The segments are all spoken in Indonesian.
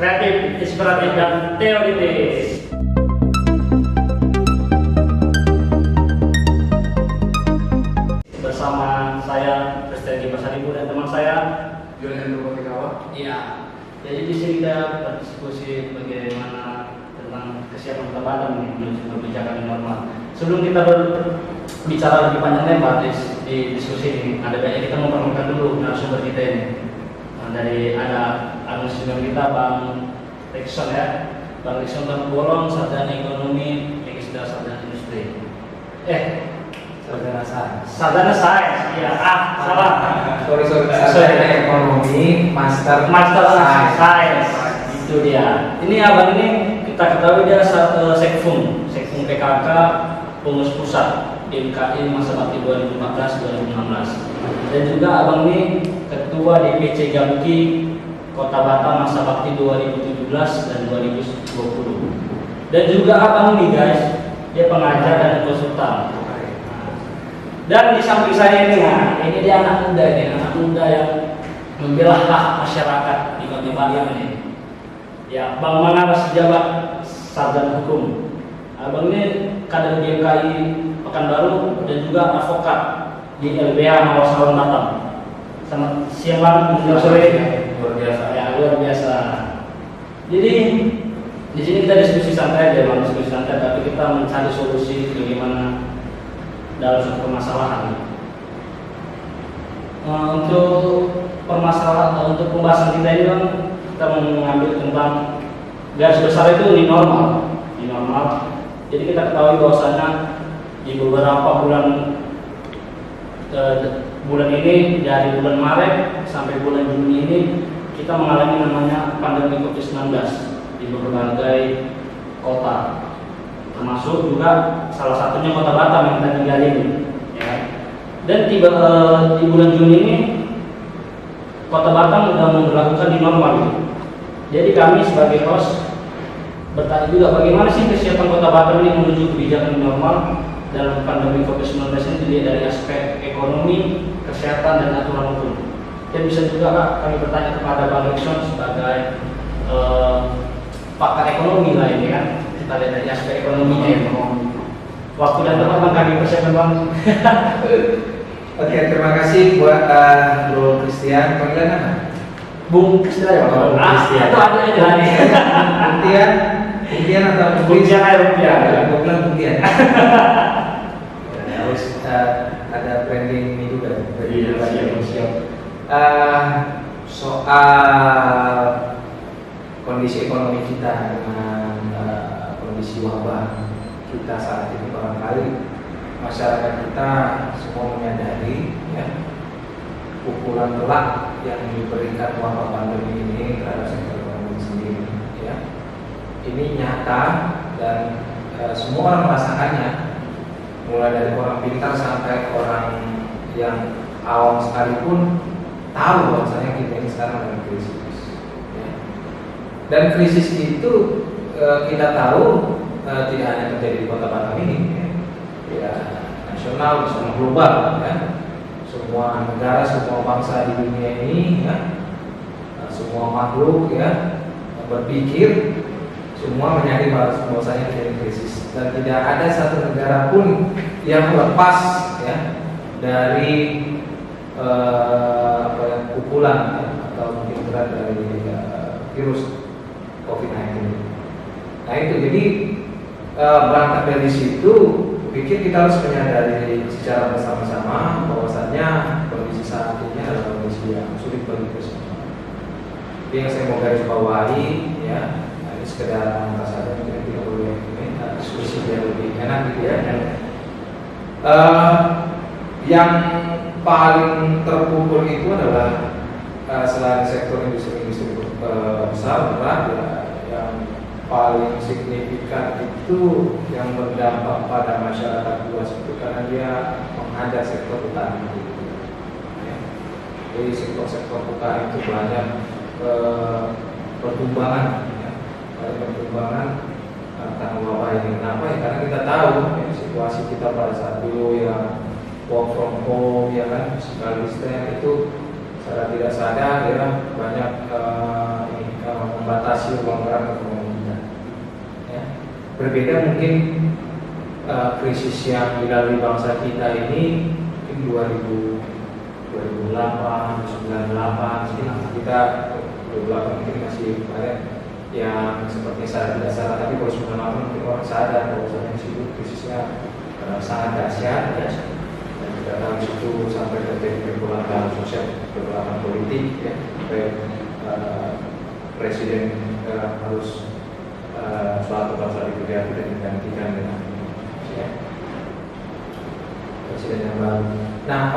kreatif, inspiratif, dan teoritis. Bersama saya Christian Dimas Haribu dan teman saya Julian Nurwatikawa. Iya. Jadi di sini kita berdiskusi bagaimana tentang kesiapan Kota Batam menuju kebijakan yang normal. Sebelum kita berbicara lebih panjang lebar di diskusi ini, ada banyak kita memperkenalkan dulu narasumber kita ini. Dari ada narasumber kita Bang Rikson ya, Bang Rikson Bolong, sarjana ekonomi, Ekisda sarjana industri. Sarjana sains, iya. Salah. Sorry. Sarjana ekonomi, master sains. Itu dia. Ini abang ini kita ketahui dia sekfum PKK pengurus pusat DMKI masa bakti 2014-2016. Dan juga abang ini ketua DPC Gamki Kota Batam masa bakti 2017 dan 2020. Dan juga abang ini guys, dia pengajar dan konsultan. Dan di samping saya ini, ini dia anak muda yang membela hak masyarakat di Kota Batam ini. Ya, Bang Manara sejabat sarjana hukum. Abang ini kader DMKI Pekanbaru dan juga advokat di LBH Mawasawan Batam. Selamat siang Bang, selamat sore. Luar biasa. Ya, luar biasa. Jadi di sini kita diskusi santai aja, Bang, diskusi santai, tapi kita mencari solusi bagaimana dalam suatu permasalahan. Untuk pembahasan kita ini Bang, kita mengambil tentang garis besar itu new normal. Jadi kita ketahui bahwasanya di beberapa bulan ini, dari bulan Maret sampai bulan Juni ini, kita mengalami namanya pandemi COVID-19 di berbagai kota, termasuk juga salah satunya Kota Batam yang kita tinggal ini. Ya. Dan di bulan Juni ini Kota Batam sudah memperlakukan di normal. Jadi kami sebagai host bertanya juga bagaimana sih kesiapan Kota Batam ini menuju kebijakan normal dalam pandemi COVID-19 ini, dilihat dari aspek ekonomi, kesehatan, dan aturan hukum. Dan bisa juga Kak, kami bertanya kepada Bang Rikson sebagai pakar ekonomi lah ini kan. Kita lihat dari aspek ekonominya. Waktu dan tempat Bang kami persiapkan Bang. Oke, terima kasih buat Bro Christian. Panggilan apa? Bung Christian ya Bang. Christian. Itu ada aja. Buktian atau Buktian aja Buktian. Gue bilang buktian. Harus ada branding ini juga. Iya, siap. Soal kondisi ekonomi kita dengan kondisi wabah kita saat ini, barangkali masyarakat kita semua menyadari ya, pukulan telak yang diberikan wabah pandemi ini terhadap sektor ekonomi sendiri ya. Ini nyata dan semua orang merasakannya, mulai dari orang pintar sampai orang yang awam sekalipun tahu bahwasanya kita ini sekarang dalam krisis ya. Dan krisis itu kita tahu tidak hanya terjadi di Kota Batam ini ya, nasional, nasional global ya. Semua negara, semua bangsa di dunia ini ya, semua makhluk ya berpikir, semua menyadari bahwasanya terjadi krisis dan tidak ada satu negara pun yang lepas ya dari pukulan ya, atau mungkin berat dari virus COVID-19. Nah itu jadi berangkat dari situ, pikir kita harus menyadari secara bersama-sama bahwasannya kondisi saat ini adalah kondisi yang sulit bagi kita semua. Jadi yang saya mau garis bawahi ya, ini sekedar angka saja, mungkin tidak boleh diskusi biar lebih enak gitu ya. Yang paling terpukul itu adalah selain sektor industri besar berat ya, yang paling signifikan itu yang berdampak pada masyarakat luas itu karena dia menghadap sektor petani ya. Jadi sektor petani itu banyak pertumbangan ya. Pertumbangan tentang wabah ini. Kenapa ya? Karena kita tahu ya, situasi kita pada saat dulu yang work from home ya kan, physical distance itu secara tidak sadar ya banyak membatasi uang gerak ekonomi kita. Ya. Berbeda mungkin krisis yang dilalui bangsa kita ini mungkin 2008, 98, kita 2008 mungkin masih banyak yang seperti saya tidak salah, tapi kalau 98 mungkin orang sadar bahwa situ krisisnya sangat dahsyat ya. Dan kita tahu situ sampai terjadi pergolakan sosial, pergolakan politik ya, sampai presiden harus suatu bangsa diganti dan digantikan dengan ya, presiden yang baru. Nah,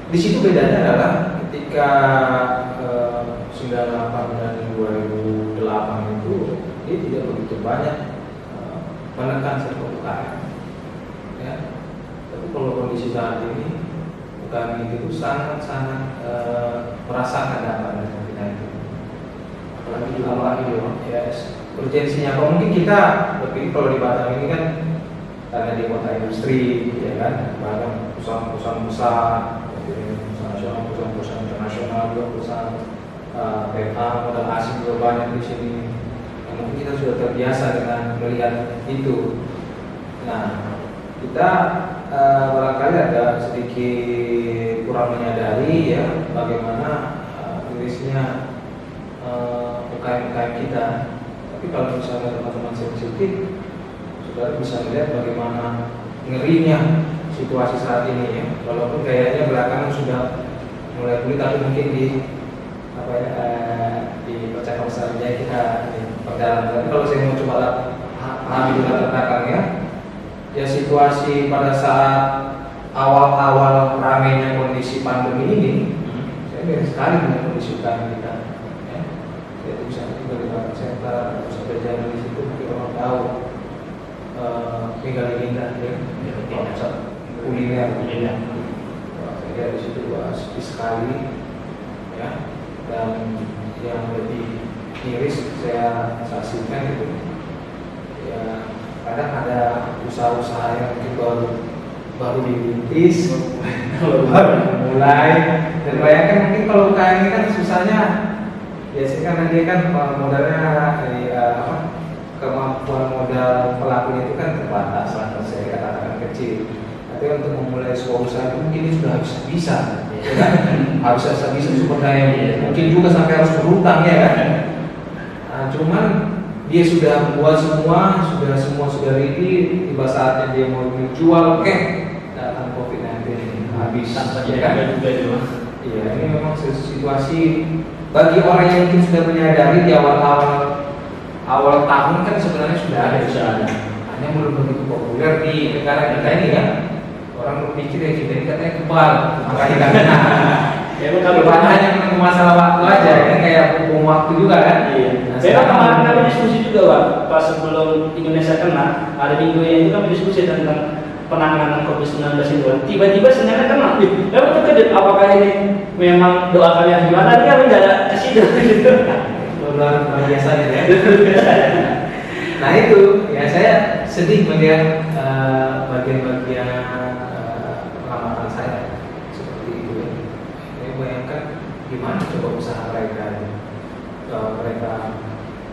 di situ bedanya adalah ketika 98 dan 2008 itu dia tidak begitu banyak menekan sektor UKM. Ya. Tapi kalau kondisi saat ini UKM itu sangat-sangat merasakan dampak dari COVID-19. Apalagi juga ya, urgensinya. Kalau mungkin kita lebih kalau di Batam ini kan karena di kota industri, ya kan, banyak perusahaan-perusahaan besar, perusahaan nasional, perusahaan internasional, juga perusahaan PK, modal asing juga banyak di sini. Nah, mungkin kita sudah terbiasa dengan melihat itu. Nah, kita barangkali ada sedikit kurang menyadari ya bagaimana tulisnya UKM-UKM kita. Tapi kalau misalnya teman-teman sensitif, saudara bisa melihat bagaimana ngerinya situasi saat ini ya. Walaupun kayaknya belakangan sudah mulai pulih, tapi mungkin di di percakapan kita perdalam. Tapi kalau saya mau coba pahami dulu latar belakangnya, ya situasi pada saat awal-awal ramainya kondisi pandemi ini, saya mirip sekali dengan kondisi UKM kita. Ya. Jadi misalnya di Batam Center atau sampai jalan di situ mungkin orang tahu tinggal di Indah ya, kuliner. Saya di situ sepi sekali, ya. Dan yang lebih miris saya saksikan itu, ya kadang ada usaha-usaha yang mungkin baru dirintis, baru mulai. Dan bayangkan mungkin kalau UKM ini kan susahnya, biasanya kan dia kan modalnya kemampuan modal pelakunya itu kan terbatas lah, saya katakan kecil. Tapi untuk memulai sebuah usaha itu mungkin ini sudah harus bisa, ya kan? Harus bisa sumber daya, mungkin juga sampai harus berhutang ya kan. Nah, cuman dia sudah membuat semua sudah ready, tiba saatnya dia mau dijual, datang COVID-19 habis. Ya kan? Iya, ini memang situasi bagi orang yang mungkin sudah menyadari di awal tahun kan sebenarnya sudah ada. Hanya belum begitu populer di negara kita ini kan. Orang berpikir ya kita ini katanya kebal, makanya kan. Ya kalau hanya menunggu masalah waktu aja, kan kayak hukum waktu juga kan. Iya. Saya kemarin kami diskusi juga Pak, pas sebelum Indonesia kena, ada minggu yang itu kami diskusi tentang penanganan COVID-19 itu. Tiba-tiba sebenarnya kena. Ya betul kan? Apakah ini memang doa kalian gimana? Dia tidak ada kesidu gitu. Luar biasa ya. Nah itu, ya saya sedih melihat bagian-bagian pengamatan saya seperti itu. Saya bayangkan gimana coba usaha mereka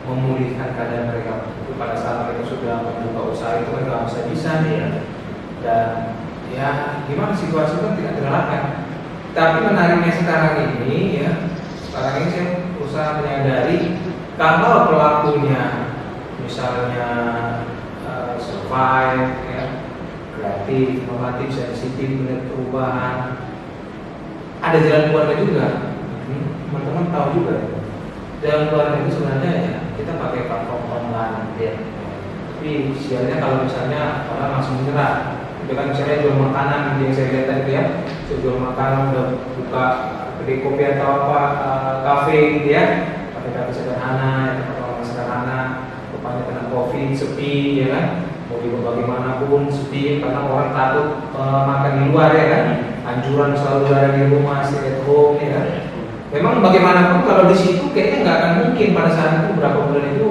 memulihkan keadaan mereka pada saat mereka sudah membuka usaha itu mereka bisa ya. Dan ya gimana situasi itu tidak terelakkan. Tapi menariknya sekarang ini saya berusaha menyadari kalau pelakunya misalnya survive, ya, kreatif, inovatif, sensitif, melihat perubahan, ada jalan keluarnya juga. Teman-teman tahu juga, jalan keluarnya itu sebenarnya ya kita pakai platform online. Ya. Tapi sialnya kalau misalnya orang langsung menyerah, itu kan misalnya jual makanan yang saya lihat tadi ya, saya jual makanan udah buka kedai kopi atau apa, kafe gitu ya, pakai kafe sederhana, orang sederhana. Rupanya kena COVID, sepi ya kan, mau dibawa bagaimanapun sepi karena orang takut makan di luar ya kan, anjuran selalu ada di rumah, stay at home ya kan. Memang bagaimanapun kalau di situ kayaknya nggak akan mungkin pada saat itu berapa bulan itu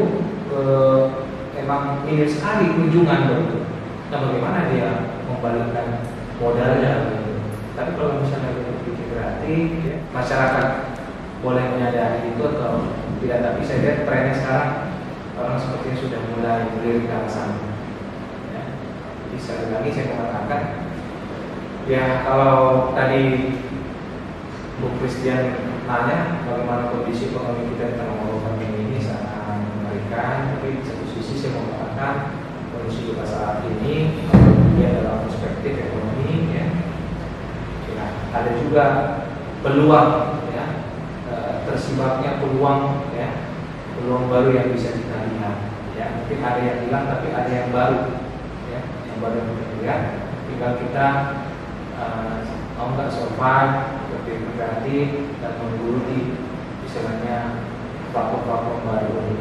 emang minim sekali kunjungan begitu. Nah bagaimana dia membalikkan modalnya begitu. Tapi kalau misalnya dia berpikir kreatif, ya, masyarakat boleh menyadari itu atau tidak. Tapi saya lihat trennya sekarang orang sepertinya sudah mulai melirik ke arah sana. Ya. Jadi sekali lagi saya mengatakan, ya kalau tadi Bu Christian nanya bagaimana kondisi ekonomi kita di tengah wabah pandemi ini sangat mengerikan, tapi di satu sisi saya mengatakan kondisi kita saat ini dia dalam perspektif ekonomi ya, ada juga peluang ya, tersibaknya peluang ya, peluang baru yang bisa kita lihat ya. Mungkin ada yang hilang tapi ada yang baru ya, yang baru yang kita lihat. Tinggal kita mau nggak survive, lebih berarti dan memburu di istilahnya platform baru.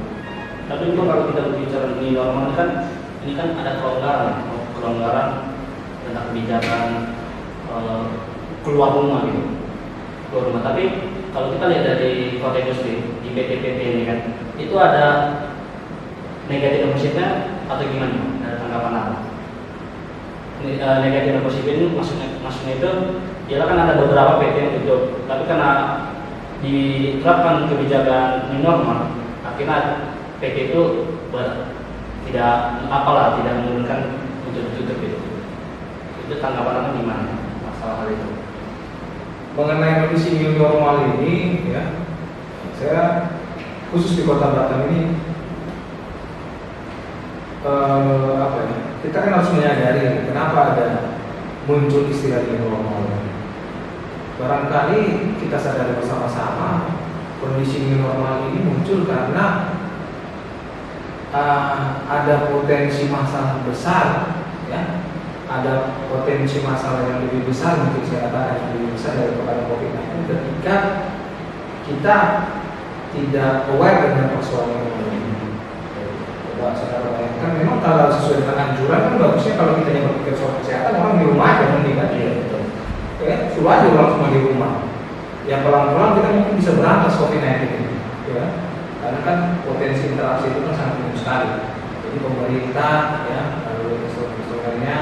Tapi itu kalau kita berbicara di normal kan, ini kan ada kelonggaran tentang kebijakan keluar rumah gitu, keluar rumah. Tapi kalau kita lihat dari kota itu sendiri di PPPP ini kan, itu ada negatif dan positifnya atau gimana? Ada tanggapan apa? Negatif dan positif ini maksudnya itu, ya kan ada beberapa PT yang tutup, tapi karena diterapkan kebijakan new normal, akhirnya PT itu tidak menurunkan untuk tutup itu. Itu tanggapan anda gimana masalah hal itu? Mengenai kondisi new normal ini, ya, saya khusus di Kota Batam ini, kita kan harus menyadari kenapa ada muncul istilah new normal. Barangkali kita sadari bersama-sama kondisi new normal ini muncul karena ada potensi masalah besar, ya, ada potensi masalah yang lebih besar, mungkin saya katakan yang lebih besar daripada COVID-19 ketika kita tidak aware dengan persoalan ini. Coba saudara bayangkan, memang kalau sesuai dengan anjuran kan bagusnya kalau kita yang berpikir soal kesehatan orang di rumah aja mending kan, ya, suruh aja orang semua di rumah. Ya pelan-pelan kita mungkin bisa berantas COVID-19 ini, ya. Karena kan potensi interaksi itu kan sangat tinggi sekali. Jadi pemerintah ya lalu instrumennya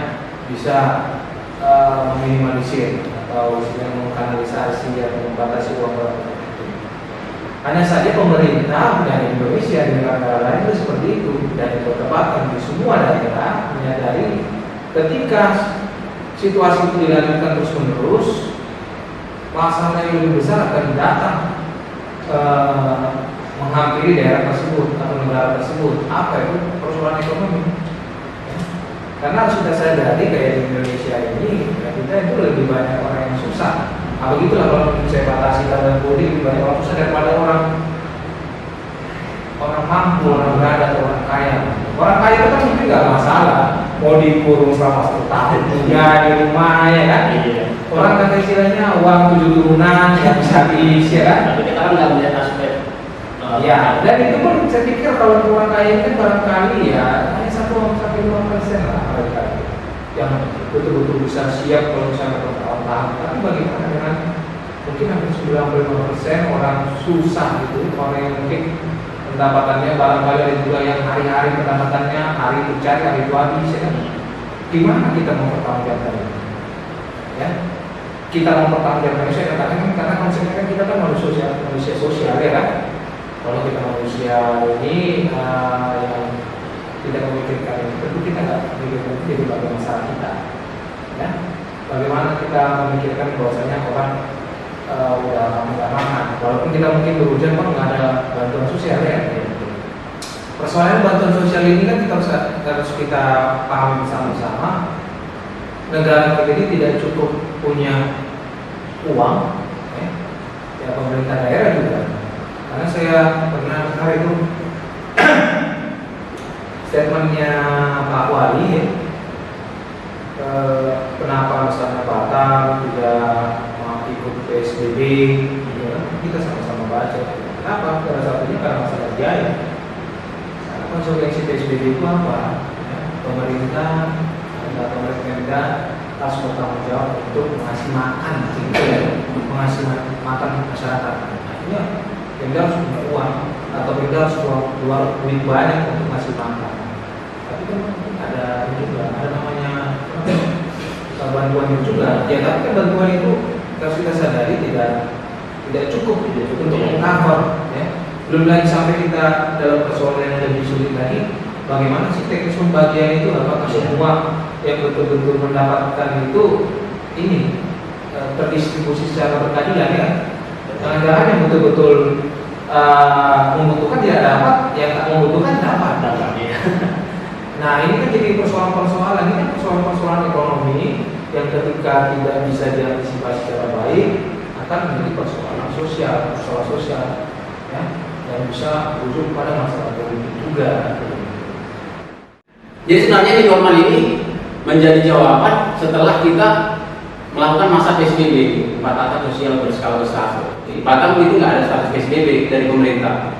bisa meminimalisir atau mengkanalisasi atau membatasi uang. Hanya saja pemerintah dan Indonesia di negara lain itu seperti itu, dan di Kota Batam di semua daerah menyadari ketika situasi itu dilanjutkan terus menerus, masalah yang lebih besar akan datang menghampiri daerah tersebut atau negara tersebut. Apa itu? Persoalan ekonomi. Ya. Karena harus kita sadari kayak di Indonesia ini, ya, kita itu lebih banyak orang yang susah. Nah, begitulah kalau saya batasi dan budi lebih banyak orang susah daripada orang mampu, orang berada atau orang kaya. Orang kaya itu kan mungkin nggak masalah, mau dikurung selama 1 tahun, ya di rumah ya kan. Orang kata istilahnya uang 7 turunan yang bisa diisi ya kan. Tapi kita kan nggak melihat aspek. Ya, dan itu pun saya pikir kalau orang kaya itu barangkali ya hanya 1-5% lah mereka yang betul-betul bisa siap kalau misalnya bertahun-tahun. Tapi bagaimana dengan mungkin hampir 95% orang susah gitu, orang yang mungkin pendapatannya barangkali ada juga yang hari-hari pendapatannya hari itu cari, hari itu habis ya kan. Gimana kita mau mempertanggungjawabkan itu? Ya, kita mau mempertanggungjawabkan itu saya katakan karena konsepnya kan kita kan manusia sosial ya kan. Kalau kita manusia ini yang tidak memikirkan itu, tentu kita nggak memikirkan itu jadi bagian masalah kita. Ya, bagaimana kita memikirkan bahwasanya orang udah makan, walaupun kita mungkin berhujan kan nggak ada bantuan sosial ya. Persoalan bantuan sosial ini kan kita harus kita pahami bersama-sama. Negara kita ini tidak cukup punya uang, ya pemerintah daerah juga. Karena saya pernah dengar itu statementnya Pak Wali ya, kenapa misalnya Batam tidak mau ikut PSBB ya, kita sama-sama baca kenapa, salah satunya karena masalah biaya. Karena konsekuensi PSBB itu apa ya, pemerintah atau pemerintah harus bertanggung jawab untuk mengasih makan gitu ya, mengasih makan masyarakat. Akhirnya Pemda harus punya uang atau Pemda harus keluar duit banyak untuk ngasih makan. Tapi kan ada juga, ada namanya bantuan itu juga. Ya tapi kan bantuan itu harus kita sadari tidak tidak cukup untuk mengcover, ya. Belum lagi sampai kita dalam persoalan yang lebih sulit lagi, bagaimana sih teknis pembagian itu, apakah semua yang betul-betul mendapatkan itu ini terdistribusi secara berkeadilan, ya. Jangan-jangan yang betul-betul membutuhkan tidak dapat, yang tak membutuhkan dapat. Ya. Nah ini kan jadi persoalan-persoalan, ini kan persoalan-persoalan ekonomi yang ketika tidak bisa diantisipasi secara baik akan menjadi persoalan sosial, ya, yang bisa berujung pada masalah politik juga. Jadi sebenarnya di normal ini menjadi jawaban setelah kita melakukan masa PSBB, pembatasan sosial berskala besar. Di Batam itu nggak ada status PSBB dari pemerintah.